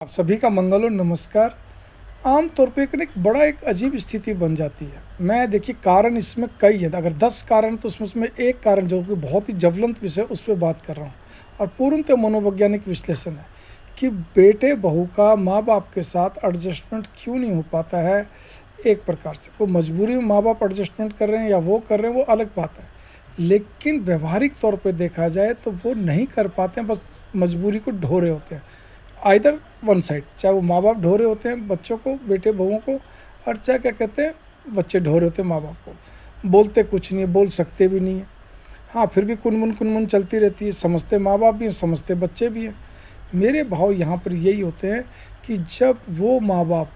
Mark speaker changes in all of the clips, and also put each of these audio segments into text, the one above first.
Speaker 1: आप सभी का मंगल हो, नमस्कार। आम तौर पे एक एक अजीब स्थिति बन जाती है। मैं देखिए कारण इसमें कई हैं, अगर 10 कारण तो उसमें एक कारण जो कि बहुत ही ज्वलंत विषय उस पे बात कर रहा हूँ और पूर्णतः मनोवैज्ञानिक विश्लेषण है कि बेटे बहू का माँ-बाप के साथ एडजस्टमेंट क्यों नहीं हो पाता है। एक प्रकार से कोई मजबूरी में माँ-बाप एडजस्टमेंट कर रहे हैं या वो कर रहे हैं वो अलग बात है। लेकिन व्यावहारिक तौर पे देखा जाए तो वो नहीं कर पाते हैं, बस मजबूरी को ढो रहे होते हैं। आइदर वन साइड, चाहे वो माँ बाप ढो रहे होते हैं बच्चों को, बेटे बहुओं को, और चाहे क्या कहते हैं बच्चे ढो रहे होते हैं माँ बाप को। बोलते कुछ नहीं है, बोल सकते भी नहीं है। हाँ, फिर भी कुनमुन चलती रहती है। समझते माँ बाप भी हैं, समझते बच्चे भी हैं। मेरे भाव यहाँ पर यही होते हैं कि जब वो माँ बाप,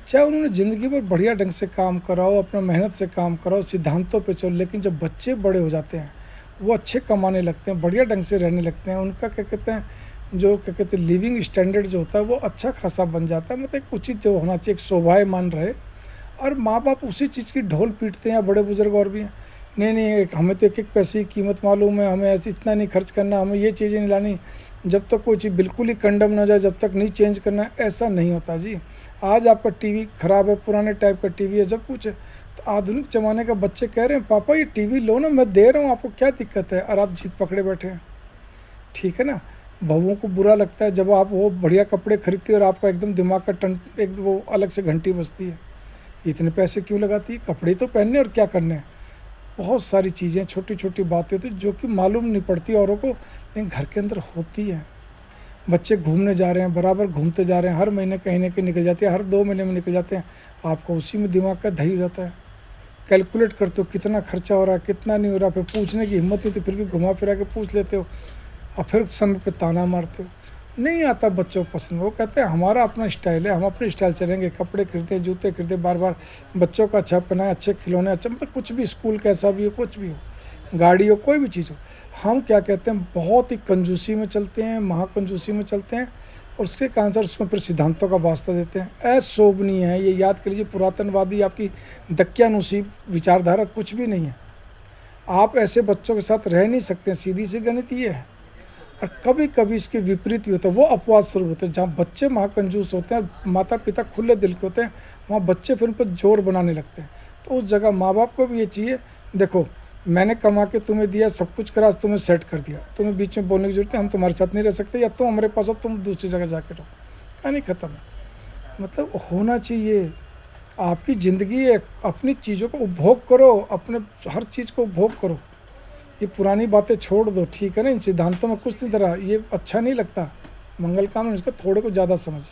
Speaker 1: चाहे उन्होंने ज़िंदगी भर बढ़िया ढंग से काम कराओ, अपना मेहनत से काम कराओ, सिद्धांतों पे चलो, लेकिन जब बच्चे बड़े हो जाते हैं, वो अच्छे कमाने लगते हैं, बढ़िया ढंग से रहने लगते हैं, उनका क्या कहते हैं जो क्या कहते हैं लिविंग स्टैंडर्ड जो होता है वो अच्छा खासा बन जाता है, मतलब एक उचित जो होना चाहिए, एक शोभायमान रहे। और माँ बाप उसी चीज़ की ढोल पीटते हैं, या बड़े बुजुर्ग और भी हैं, नहीं नहीं हमें तो एक एक पैसे की कीमत मालूम है, हमें ऐसे इतना नहीं खर्च करना, हमें ये चीज़ें नहीं लानी, जब तक कोई चीज़ बिल्कुल ही कंडम ना जाए जब तक नहीं चेंज करना है। ऐसा नहीं होता जी। आज आपका टीवी ख़राब है, पुराने टाइप का टीवी है, जब कुछ है तो आधुनिक ज़माने का बच्चे कह रहे हैं पापा ये टीवी लो ना, मैं दे रहा हूँ आपको, क्या दिक्कत है, और आप जीत पकड़े बैठे हैं। ठीक है ना। बहुओं को बुरा लगता है जब आप वो बढ़िया कपड़े खरीदती है और आपका एकदम दिमाग का टन एक वो अलग से घंटी बजती है, इतने पैसे क्यों लगाती है, कपड़े तो पहनने और क्या करने हैं। बहुत सारी चीज़ें, छोटी छोटी बातें होती जो कि मालूम नहीं पड़ती औरों को, लेकिन घर के अंदर होती हैं। बच्चे घूमने जा रहे हैं, बराबर घूमते जा रहे हैं, हर महीने कहीं ना कहीं निकल जाते हैं, हर 2 महीने में निकल जाते हैं, आपको उसी में दिमाग का दही हो जाता है। कैलकुलेट करते हो कितना खर्चा हो रहा है, कितना नहीं हो रहा, फिर पूछने की हिम्मत नहीं तो फिर भी घुमा फिरा के पूछ लेते हो, और फिर समय पे ताना मारते हो। नहीं आता बच्चों को पसंद, वो कहते हैं हमारा अपना स्टाइल है, हम अपने स्टाइल से रहेंगे, कपड़े खरीदे, जूते खरीदे, बार बार बच्चों का अच्छा पहनाए, अच्छे खिलौने, अच्छा मतलब कुछ भी, स्कूल कैसा भी हो, कुछ भी हो, गाड़ी हो, कोई भी चीज़ हो। हम क्या कहते हैं बहुत ही कंजूसी में चलते हैं, महाकंजूसी में चलते हैं, और उसके कारण से उसमें फिर सिद्धांतों का वास्ता देते हैं। अशोभनीय है ये, याद कर लीजिए, पुरातनवादी आपकी दक्यानुसी विचारधारा कुछ भी नहीं है। आप ऐसे बच्चों के साथ रह नहीं सकते, सीधी सी गणित ये है। और कभी कभी इसके विपरीत भी होता है, वो अपवाद स्वरूप होते हैं जहाँ बच्चे महाकंजूस होते हैं, माता पिता खुले दिल के होते हैं, वहाँ बच्चे फिर उन पर जोर बनाने लगते हैं। तो उस जगह माँ बाप को भी ये चाहिए, देखो मैंने कमा के तुम्हें दिया, सब कुछ करा, तुम्हें सेट कर दिया, तुम्हें बीच में बोलने की जरूरत है, हम तुम्हारे साथ नहीं रह सकते, या तुम हमारे पास हो, तुम दूसरी जगह जाके रहो, कहानी खत्म है। मतलब होना चाहिए, आपकी ज़िंदगी है, अपनी चीज़ों को उपभोग करो, अपने हर चीज़ को उपभोग करो। ये पुरानी बातें छोड़ दो, ठीक है ना, इन सिद्धांतों में कुछ नहीं धरा, ये अच्छा नहीं लगता। मंगल काम है, इसका थोड़े को ज़्यादा समझिए।